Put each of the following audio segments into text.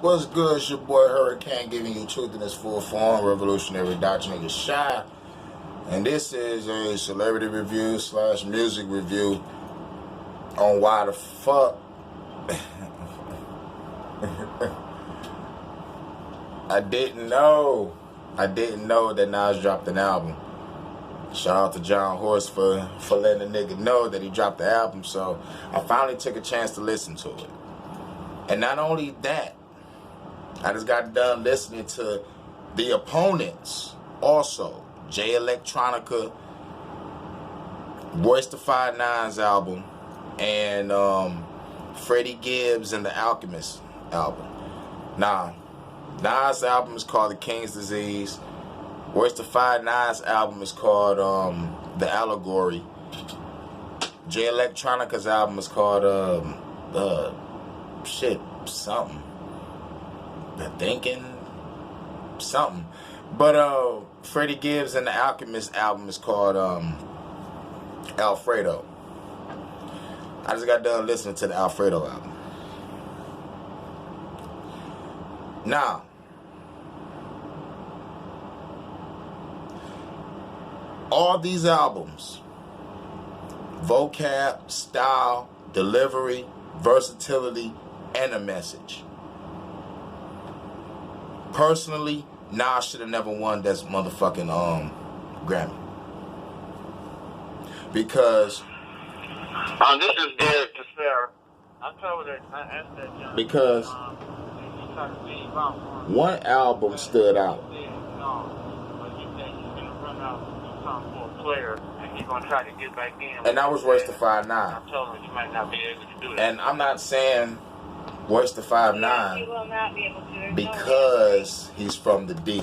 What's good? It's your boy Hurricane giving you truth in its full form, revolutionary doctrine of shy. And this is a celebrity review / music review on why the fuck I didn't know that Nas dropped an album. Shout out to John Royce for letting the nigga know that he dropped the album. So I finally took a chance to listen to it. And not only that, I just got done listening to the opponents also. Jay Electronica, Royce the 5'9's album, and Freddie Gibbs and the Alchemist album. Now, Nas' album is called The King's Disease. Royce the 5'9's album is called The Allegory. Jay Electronica's album is called something. The Thinking something. But Freddie Gibbs and the Alchemist album is called Alfredo. I just got done listening to the Alfredo album. Now, all these albums, vocab, style, delivery, versatility, and a message. Personally, Nas should have never won that motherfucking Grammy. Because this is Derek to Sarah. I told her, I asked that young because one album stood out. And that was Royce the 5'9. I told her she might not be able to do that. And I'm not saying Royce the 5'9 because he's from the D.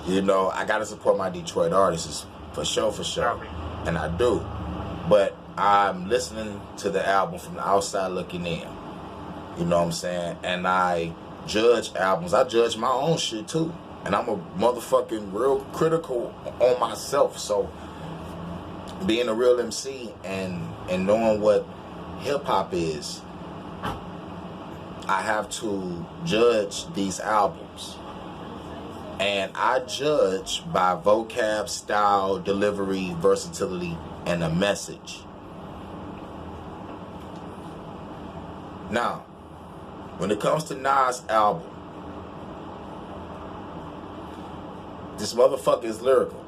You know, I gotta support my Detroit artists for sure. And I do. But I'm listening to the album from the outside looking in. You know what I'm saying? And I judge albums. I judge my own shit too. And I'm a motherfucking real critical on myself. So being a real MC and knowing what hip hop is, I have to judge these albums. And I judge by vocab, style, delivery, versatility, and a message. Now, when it comes to Nas' album, this motherfucker is lyrical.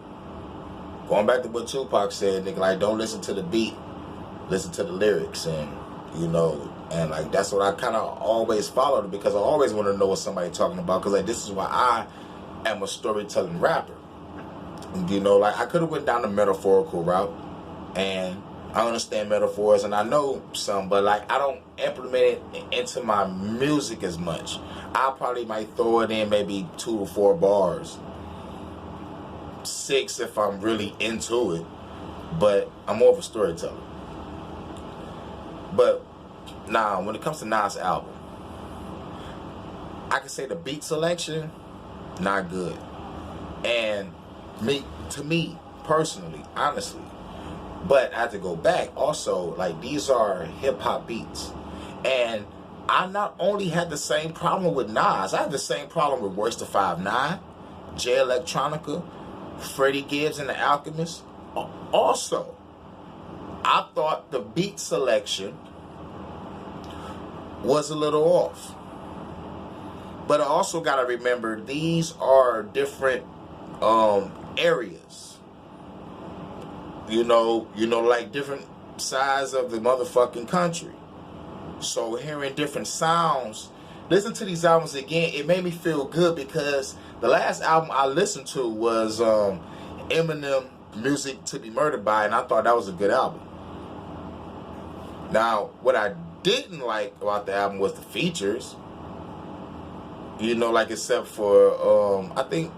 Going back to what Tupac said, nigga, like, don't listen to the beat, listen to the lyrics, and, you know, and, like, that's what I kind of always followed, because I always want to know what somebody's talking about, because, like, this is why I am a storytelling rapper. And, you know, like, I could have went down the metaphorical route, and I understand metaphors, and I know some, but, like, I don't implement it into my music as much. I probably might throw it in maybe 2 or 4 bars. 6 if I'm really into it, but I'm more of a storyteller. But now, when it comes to Nas' album, I can say the beat selection, not good. And to me, personally, honestly, but I have to go back also, like, these are hip-hop beats. And I not only had the same problem with Nas, I had the same problem with Royce the 5'9, Jay Electronica, Freddie Gibbs and the Alchemist. Also, I thought the beat selection was a little off. But I also got to remember, these are different areas. You know, like different sides of the motherfucking country. So hearing different sounds, listen to these albums again, it made me feel good, because the last album I listened to was Eminem, Music to Be Murdered By, and I thought that was a good album. Now, what I didn't like about the album was the features. You know, like, except for, I think,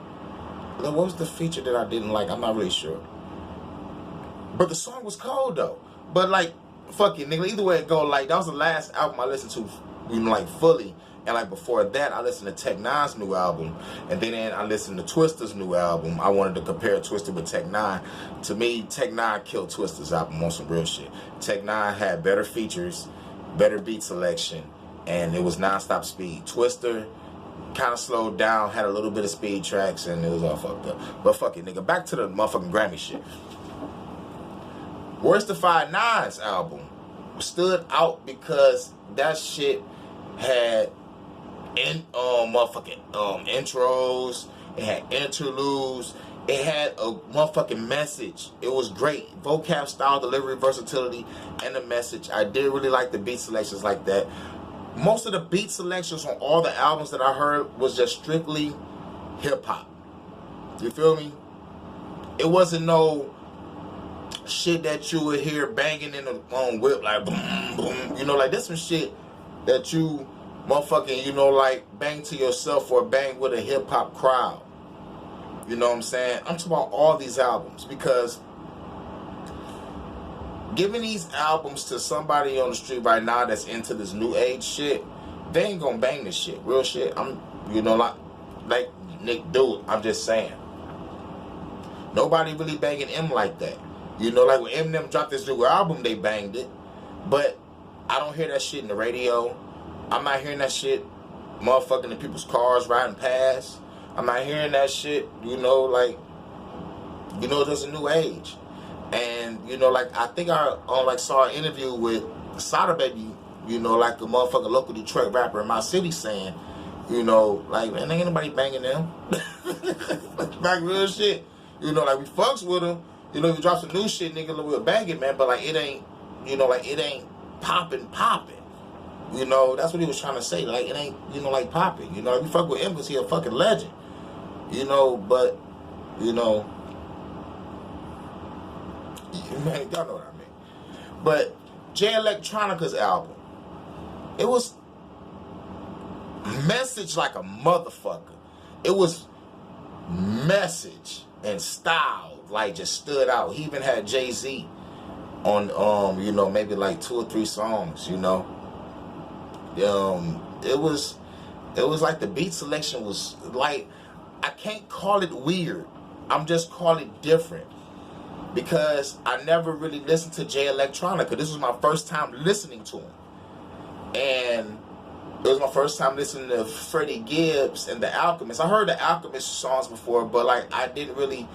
what was the feature that I didn't like? I'm not really sure. But the song was cold, though. But, like, fuck it, nigga, either way it go, like, that was the last album I listened to, you know, like, fully. And, like, before that, I listened to Tech Nine's new album. And then I listened to Twista's new album. I wanted to compare Twista with Tech Nine. To me, Tech Nine killed Twista's album on some real shit. Tech Nine had better features, better beat selection, and it was non-stop speed. Twister kind of slowed down, had a little bit of speed tracks, and it was all fucked up. But fuck it, nigga. Back to the motherfucking Grammy shit. Royce the 5'9's album stood out because that shit had intros, it had interludes, it had a motherfucking message. It was great. Vocab, style, delivery, versatility, and the message. I did really like the beat selections like that. Most of the beat selections on all the albums that I heard was just strictly hip-hop. You feel me? It wasn't no shit that you would hear banging in the whip, like boom, boom. You know, like there's some shit that you motherfucking, you know, like bang to yourself or bang with a hip-hop crowd. You know what I'm saying? I'm talking about all these albums, because giving these albums to somebody on the street right now that's into this new age shit, they ain't gonna bang this shit. Real shit. You know, like Nick, dude, I'm just saying. Nobody really banging him like that. You know, like when Eminem dropped this new album, they banged it. But I don't hear that shit in the radio. I'm not hearing that shit motherfucking in people's cars riding past. I'm not hearing that shit, you know, like, you know, there's a new age. And, you know, like, I think I saw an interview with Sada Baby, you know, like a motherfucking local Detroit rapper in my city saying, you know, like, man, ain't nobody banging them. Like, real shit. You know, like, we fucks with them. You know, if you drop some new shit, nigga, we'll bang it, man. But, like, it ain't, you know, like, it ain't popping. You know, that's what he was trying to say. Like, it ain't, you know, like, popping. You know, like, we fuck with him because he a fucking legend. You know, but, you know, man, y'all know what I mean. But Jay Electronica's album, it was message like a motherfucker. It was message and style, like, just stood out. He even had Jay-Z on, you know, maybe like 2 or 3 songs, you know. It was like the beat selection was like, I can't call it weird. I'm just calling it different. Because I never really listened to Jay Electronica. This was my first time listening to him. And it was my first time listening to Freddie Gibbs and The Alchemist. I heard The Alchemist songs before, but like I didn't really,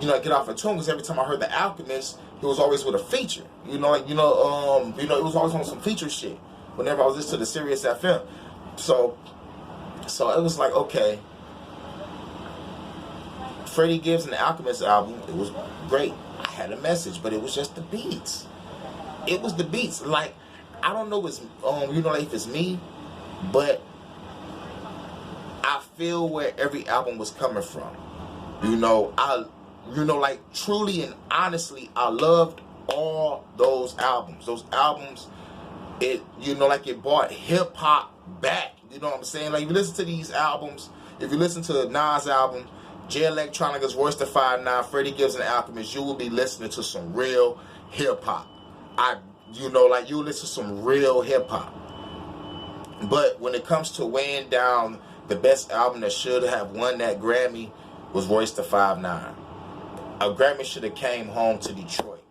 you know, get off a tune, because every time I heard The Alchemist, he was always with a feature. You know, like, it was always on some feature shit whenever I was listening to the Sirius FM. So it was like, okay, Freddie Gibbs and The Alchemist album, it was great. I had a message, but it was just the beats. It was the beats. Like, I don't know if it's, you know, like if it's me, but I feel where every album was coming from. You know, like truly and honestly, I loved all those albums. Those albums, it, you know, like it brought hip hop back. You know what I'm saying? Like, if you listen to these albums, if you listen to the Nas album, Jay Electronica's Royce the 5'9", Freddie Gibbs and The Alchemist, you will be listening to some real hip hop. You know, like, you listen to some real hip hop. But when it comes to weighing down the best album that should have won that Grammy, was Royce the 5'9". A Grammy should have came home to Detroit,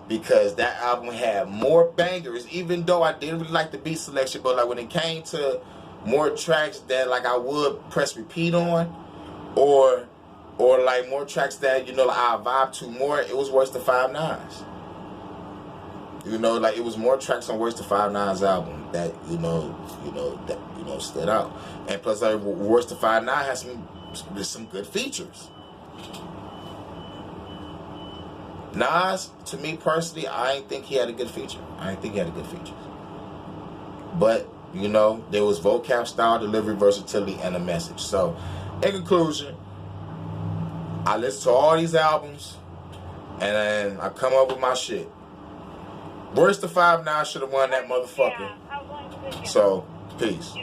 because that album had more bangers, even though I didn't really like the beat selection. But like when it came to more tracks that like I would press repeat on, or like more tracks that, you know, like I vibe to more, it was Royce the 5'9's. You know, like it was more tracks on Royce the 5'9's album that stood out. And plus, like, Royce the 5'9 has some good features. Nas, to me personally, I ain't think he had a good feature. But, you know, there was vocab, style, delivery, versatility, and a message. So, in conclusion, I listened to all these albums, and then I come up with my shit. Royce the 5'9 should have won that motherfucker. So, peace.